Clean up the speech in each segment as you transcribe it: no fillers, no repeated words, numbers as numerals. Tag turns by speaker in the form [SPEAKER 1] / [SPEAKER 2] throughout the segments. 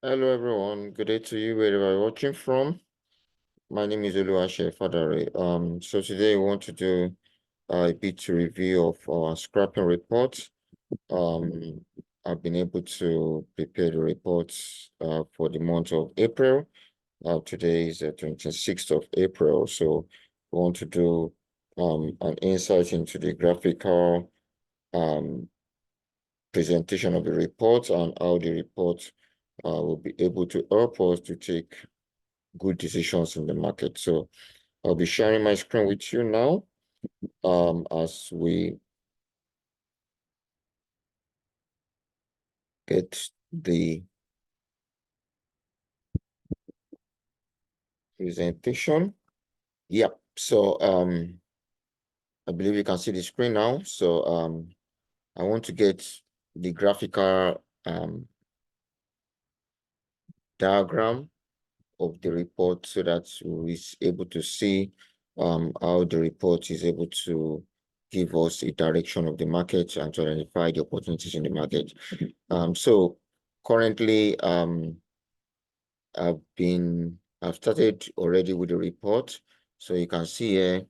[SPEAKER 1] Hello everyone, good day to you wherever you're watching from. My name is Oluwase Fadare. So today we want to do a bit review of our scrapping report. Um, I've been able to prepare the reports for the month of April. Today is the 26th of April, so we want to do an insight into the graphical um presentation of the report and how the report will be able to help us to take good decisions in the market. So I'll be sharing my screen with you now as we get the presentation. Yep. So I believe you can see the screen now. So I want to get the graphical diagram of the report so that we're able to see how the report is able to give us a direction of the market and to identify the opportunities in the market. So currently, I've started already with the report. So you can see here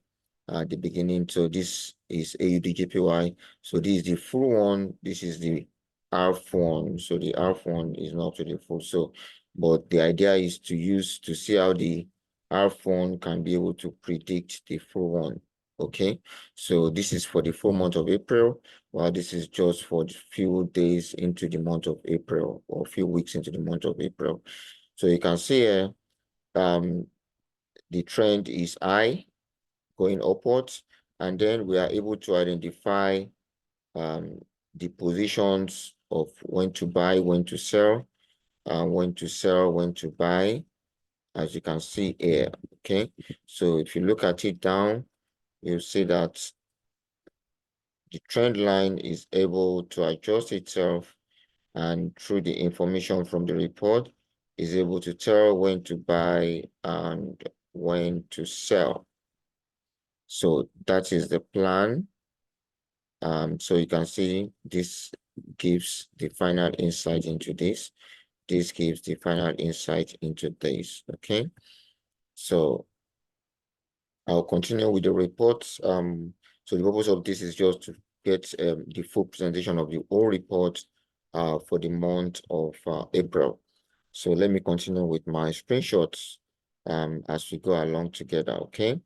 [SPEAKER 1] at the beginning. So this is AUDJPY. So this is the full one. This is the ARF one. So the ARF one is not to the full. So, but the idea is to use to see how the ARF one can be able to predict the full one. Okay. So this is for the full month of April, while this is just for the few days into the month of April or a few weeks into the month of April. So you can see here, the trend is high, going upwards, and then we are able to identify the positions of when to buy, when to sell, when to sell, when to buy, as you can see here, okay? So if you look at it down, you'll see that the trend line is able to adjust itself, and through the information from the report is able to tell when to buy and when to sell. So that is the plan. So you can see this gives the final insight into this. This gives the final insight into this. Okay. So I'll continue with the reports. So the purpose of this is just to get the full presentation of the whole report for the month of April. So let me continue with my screenshots as we go along together, okay?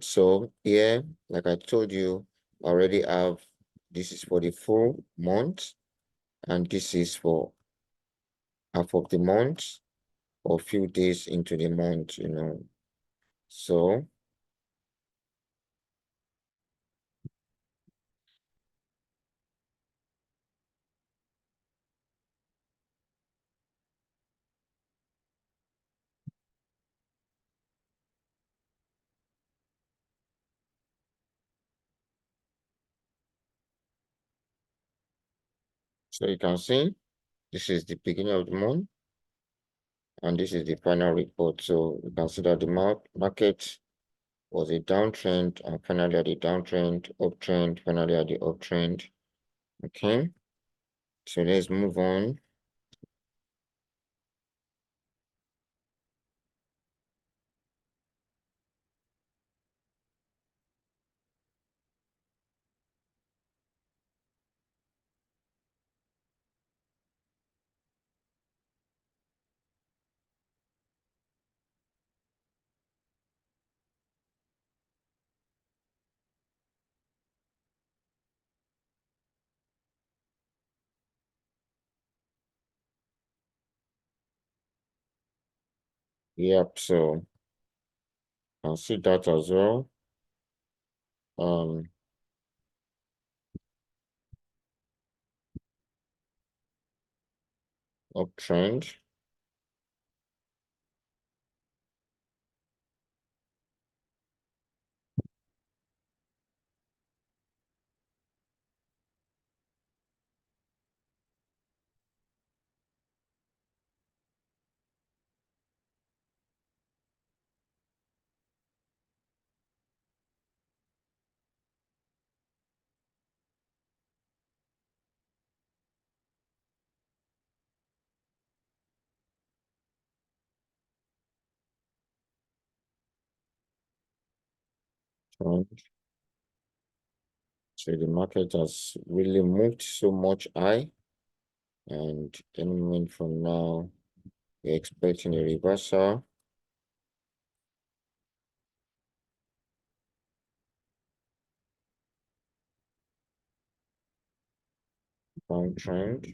[SPEAKER 1] So here, like I told you, I already have, this is for the full month, and this is for half of the month or few days into the month, you know. So you can see this is the beginning of the month, and this is the final report. So you can see that the market was a downtrend, and finally at the downtrend, uptrend, finally at the uptrend. Okay, so let's move on. Yep, so you can see that as well. Um, Uptrend. Downtrend. So the market has really moved so much high, and any moment from now, we're expecting a reversal. Downtrend.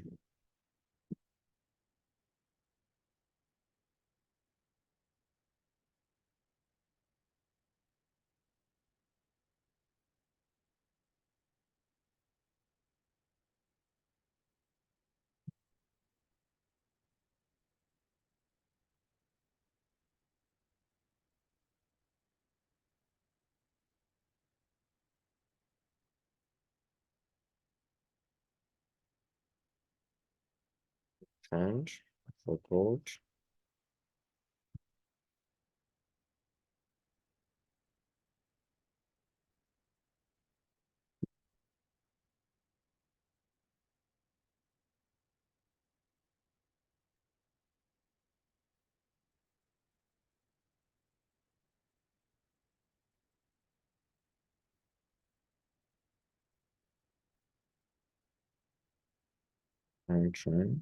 [SPEAKER 1] Trend for gold. Downtrend.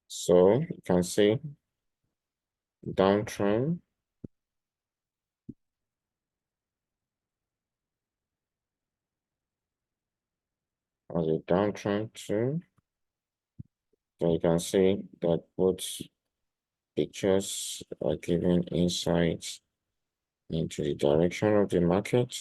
[SPEAKER 1] So you can see downtrend. As a downtrend too. So you can see that both pictures are giving insights into the direction of the market.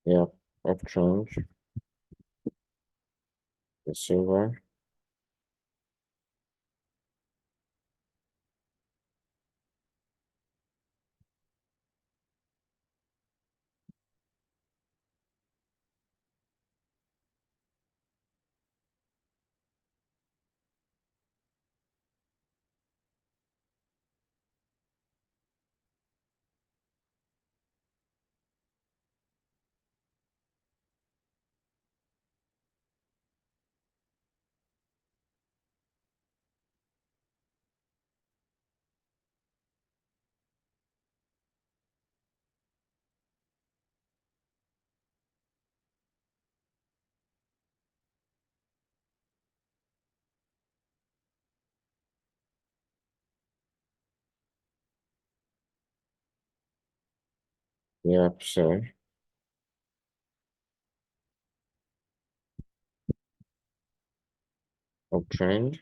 [SPEAKER 1] Yeah, uptrend, the silver. Yep, so uptrend.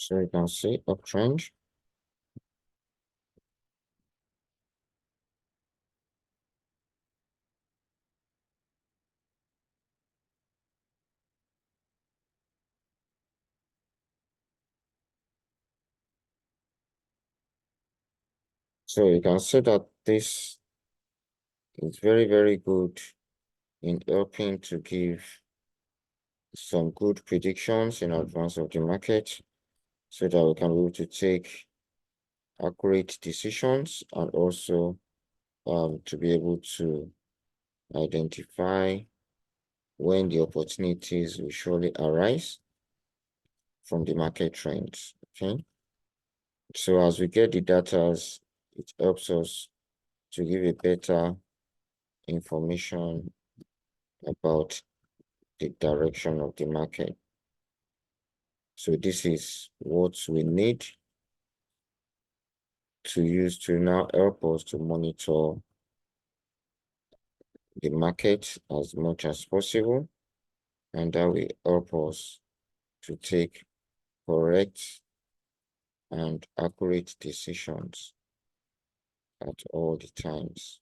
[SPEAKER 1] So you can see uptrend. So you can see that this is very, very good in helping to give some good predictions in advance of the market so that we can be able to take accurate decisions and also to be able to identify when the opportunities will surely arise from the market trends. Okay. So as we get the data, it helps us to give a better information about the direction of the market. So this is what we need to use to now help us to monitor the market as much as possible, and that will help us to take correct and accurate decisions at all the times.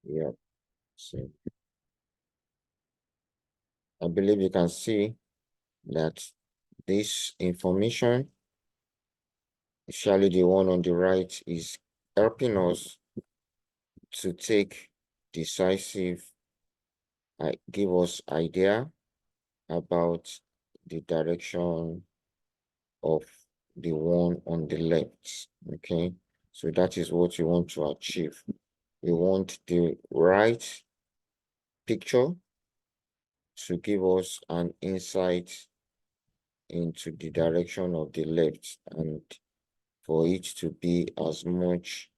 [SPEAKER 1] Yeah, so I believe you can see that this information, especially the one on the right, is helping us to take decisive, give us idea about the direction of the one on the left. Okay, so that is what you want to achieve. We want the right picture to give us an insight into the direction of the left and for it to be as much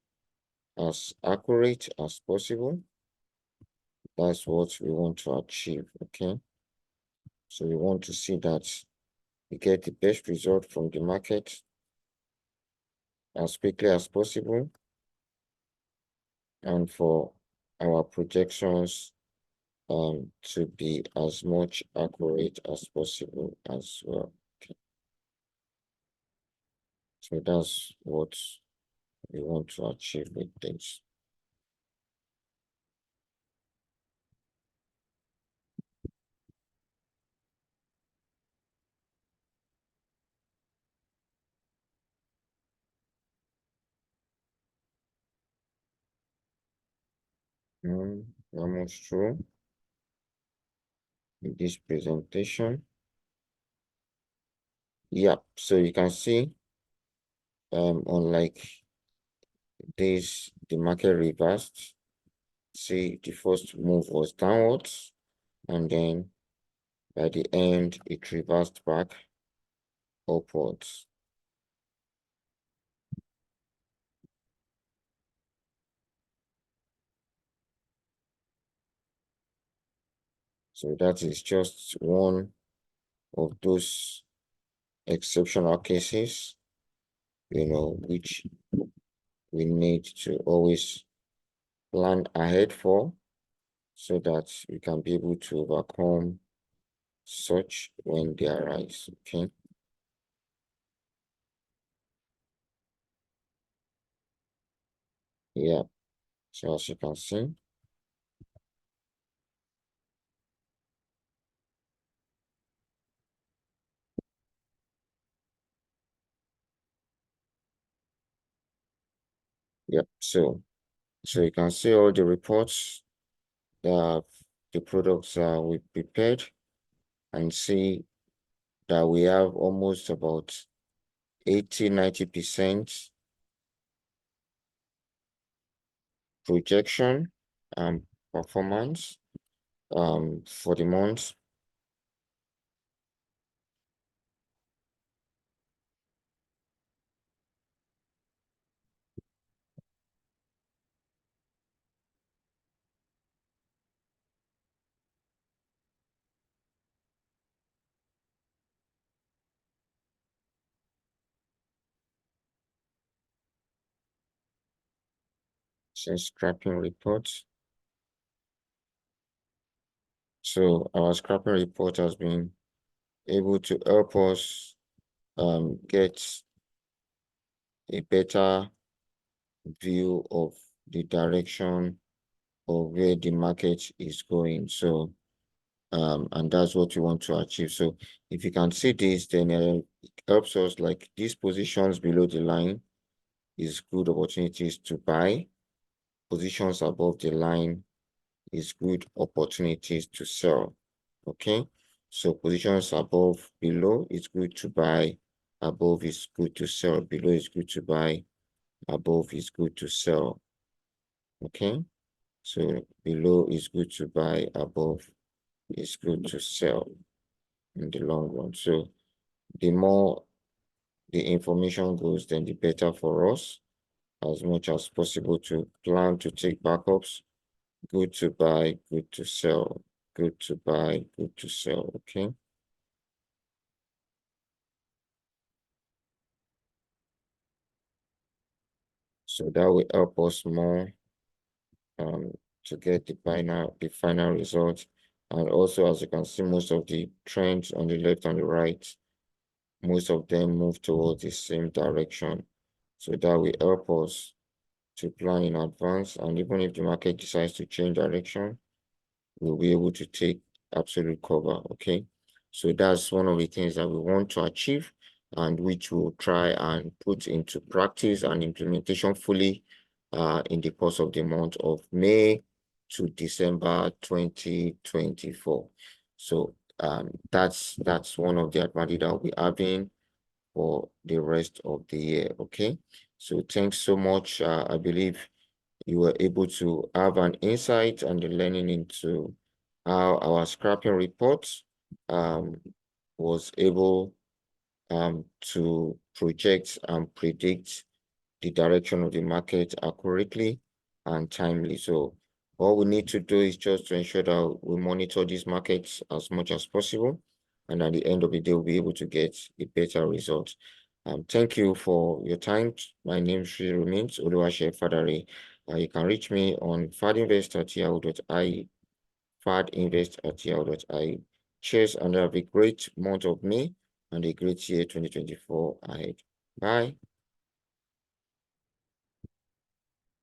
[SPEAKER 1] as accurate as possible. That's what we want to achieve. Okay, so we want to see that we get the best result from the market as quickly as possible and for our projections to be as much accurate as possible as well. Okay. So that's what we want to achieve with this. Almost true with this presentation. Yeah, so you can see unlike this, the market reversed. See, the first move was downwards, and then by the end, it reversed back upwards. So that is just one of those exceptional cases, which we need to always plan ahead for so that we can be able to overcome such when they arise. Okay. Yeah. So as you can see, yep. So you can see all the reports that the products we prepared and see that we have almost about 80-90% projection and performance for the month. Since scrapping report. So our scrapping report has been able to help us get a better view of the direction of where the market is going. So and that's what we want to achieve. So if you can see this, then it helps us, like these positions below the line is good opportunities to buy. Positions above the line is good opportunities to sell. Okay, so positions above, below is good to buy, above is good to sell, below is good to buy, above is good to sell. Okay, so below is good to buy, above is good to sell in the long run. So the more the information goes, then the better for us, as much as possible, to plan to take backups. Good to buy, good to sell, good to buy, good to sell. Okay. So that will help us more to get the final result. And also, as you can see, most of the trends on the left and the right, most of them move towards the same direction. So that will help us to plan in advance. And even if the market decides to change direction, we'll be able to take absolute cover. Okay. So that's one of the things that we want to achieve, and which we'll try and put into practice and implementation fully in the course of the month of May to December 2024. So that's one of the advantages that we'll be having for the rest of the year. Okay. So thanks so much. I believe you were able to have an insight and the learning into how our scrapping report was able to project and predict the direction of the market accurately and timely. So all we need to do is just to ensure that we monitor these markets as much as possible. And at the end of the day, we'll be able to get a better result. Thank you for your time. My name remains Oluwase Fadare. You can reach me on fadinvest@yahoo.ie, fadinvest@yahoo.ie. Cheers, and have a great month of May and a great year 2024 ahead. Bye.